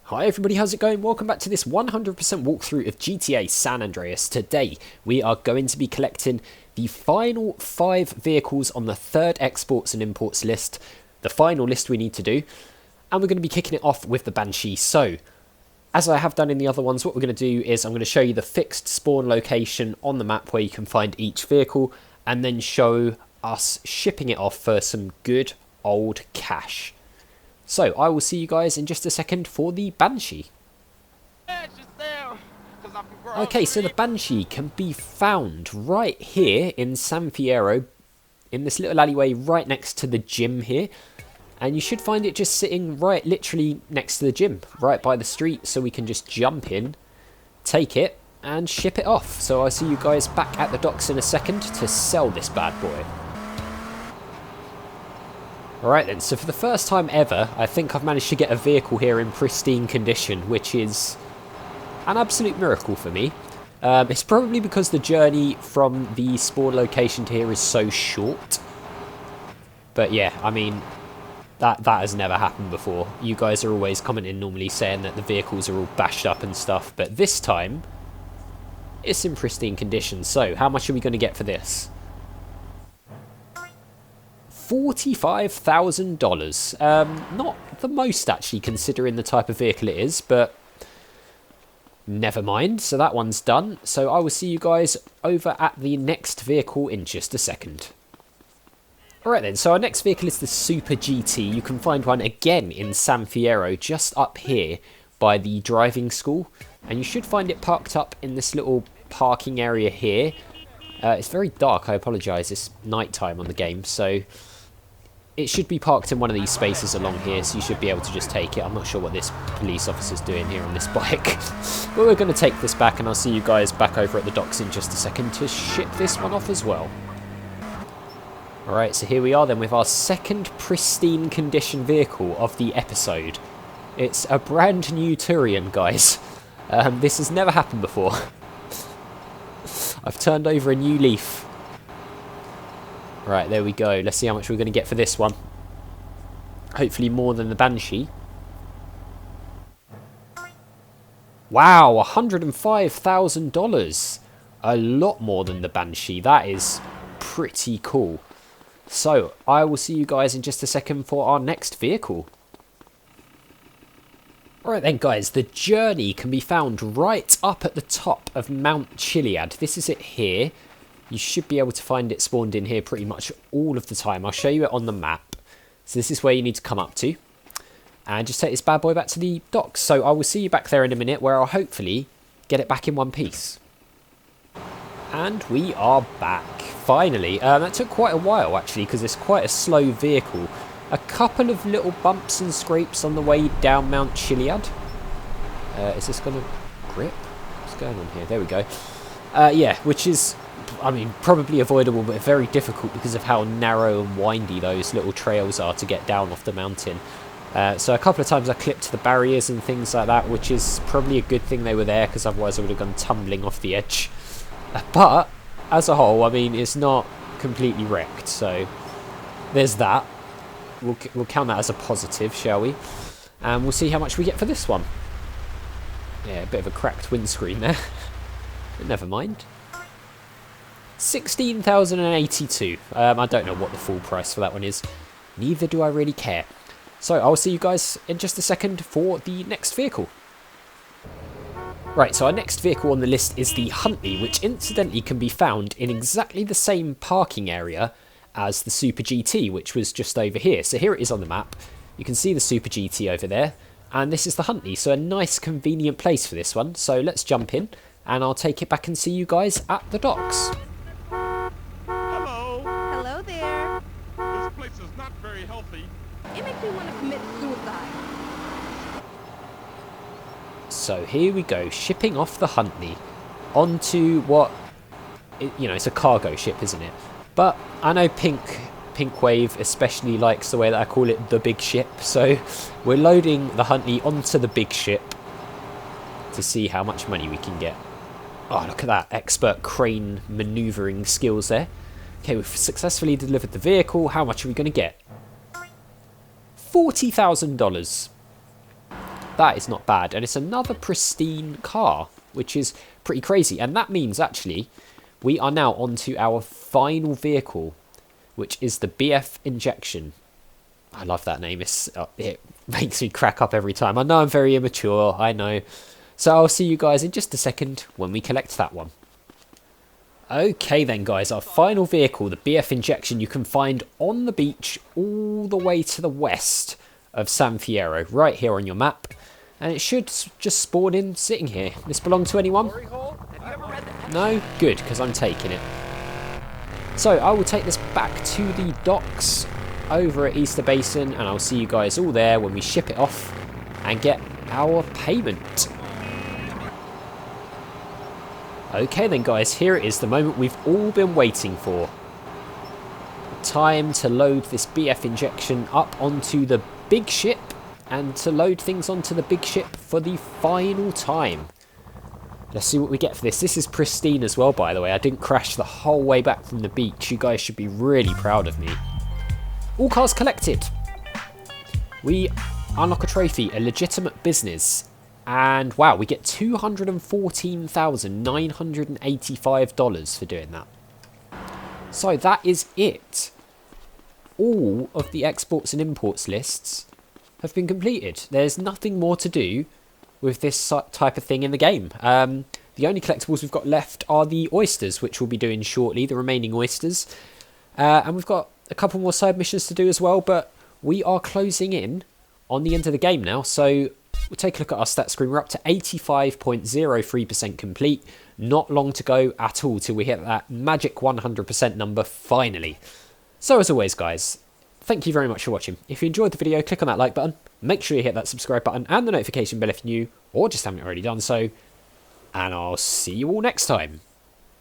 Hi everybody, how's it going? Welcome back to this 100% walkthrough of GTA San Andreas. Today we are going to be collecting the final 5 vehicles on the third exports and imports list, the final list we need to do, and we're going to be kicking it off with the Banshee. So, as I have done in the other ones, what we're going to do is I'm going to show you the fixed spawn location on the map where you can find each vehicle, and then show us shipping it off for some good old cash. So, I will see you guys in just a second for the Banshee. Okay, so the Banshee can be found right here in San Fierro, in this little alleyway right next to the gym here. And you should find it just sitting right literally next to the gym, right by the street, so we can just jump in, take it, and ship it off. So I'll see you guys back at the docks in a second to sell this bad boy. Alright then, so for the first time ever, I think I've managed to get a vehicle here in pristine condition, which is an absolute miracle for me. It's probably because the journey from the spawn location to here is so short. But yeah, I mean, that has never happened before. You guys are always commenting normally saying that the vehicles are all bashed up and stuff, but this time, it's in pristine condition. So, how much are we going to get for this? $45,000. Not the most actually, considering the type of vehicle it is, but never mind. So that one's done. So I will see you guys over at the next vehicle in just a second. Alright then, so our next vehicle is the Super GT. You can find one again in San Fierro, just up here by the driving school. And you should find it parked up in this little parking area here. It's very dark, I apologise, it's night time on the game, so it should be parked in one of these spaces along here, so you should be able to just take it. I'm not sure what this police officer's doing here on this bike, but we're going to take this back, and I'll see you guys back over at the docks in just a second to ship this one off as well. Alright, so here we are then with our second pristine condition vehicle of the episode. It's a brand new Turian, guys. This has never happened before. I've turned over a new leaf. Right, there we go. Let's see how much we're going to get for this one. Hopefully more than the Banshee. Wow, $105,000. A lot more than the Banshee. That is pretty cool. So, I will see you guys in just a second for our next vehicle. Alright then guys, the journey can be found right up at the top of Mount Chiliad. This is it here. You should be able to find it spawned in here pretty much all of the time. I'll show you it on the map. So this is where you need to come up to. And just take this bad boy back to the docks. So I will see you back there in a minute, where I'll hopefully get it back in one piece. And we are back, finally. That took quite a while actually, because it's quite a slow vehicle. A couple of little bumps and scrapes on the way down Mount Chiliad. Is this going to grip? What's going on here? There we go. Yeah, which is, I mean, probably avoidable, but very difficult because of how narrow and windy those little trails are to get down off the mountain. So a couple of times I clipped the barriers and things like that, which is probably a good thing they were there, because otherwise I would have gone tumbling off the edge. But, as a whole, I mean, it's not completely wrecked, so there's that. We'll count that as a positive, shall we? And we'll see how much we get for this one. Yeah, a bit of a cracked windscreen there. But never mind. 16,082. I don't know what the full price for that one is. Neither do I really care. So I'll see you guys in just a second for the next vehicle. Right, so our next vehicle on the list is the Huntley, which incidentally can be found in exactly the same parking area as the Super GT, which was just over here. So here it is on the map. You can see the Super GT over there, and this is the Huntley. So a nice convenient place for this one. So let's jump in, and I'll take it back and see you guys at the docks. Hello. Hello there. This place is not very healthy. It makes me want to commit suicide. So here we go, shipping off the Huntley onto what, you know, it's a cargo ship, isn't it? But I know Pink Wave especially likes the way that I call it the big ship. So we're loading the Huntley onto the big ship to see how much money we can get. Oh, look at that expert crane maneuvering skills there. Okay, we've successfully delivered the vehicle. How much are we going to get? $40,000. That is not bad. And it's another pristine car, which is pretty crazy. And that means, actually, we are now on to our final vehicle, which is the BF Injection. I love that name. It makes me crack up every time. I know I'm very immature, I know. So I'll see you guys in just a second when we collect that one. Okay then guys, our final vehicle, the BF Injection, you can find on the beach all the way to the west of San Fierro, right here on your map. And it should just spawn in sitting here. This belong to anyone? No? Good, because I'm taking it. So I will take this back to the docks over at Easter Basin, and I'll see you guys all there when we ship it off and get our payment. Okay then guys, here it is, the moment we've all been waiting for. Time to load this BF Injection up onto the big ship and to load things onto the big ship for the final time. Let's see what we get for this. This is pristine as well, by the way. I didn't crash the whole way back from the beach. You guys should be really proud of me. All cars collected. We unlock a trophy, a legitimate business. And wow, we get $214,985 for doing that. So that is it. All of the exports and imports lists have been completed. There's nothing more to do with this type of thing in the game. The only collectibles we've got left are the oysters, which we'll be doing shortly, the remaining oysters. And we've got a couple more side missions to do as well, but we are closing in on the end of the game now. So we'll take a look at our stat screen. We're up to 85.03% complete. Not long to go at all till we hit that magic 100% number finally. So as always guys, thank you very much for watching. If you enjoyed the video, click on that like button. Make sure you hit that subscribe button and the notification bell if you're new or just haven't already done so. And I'll see you all next time.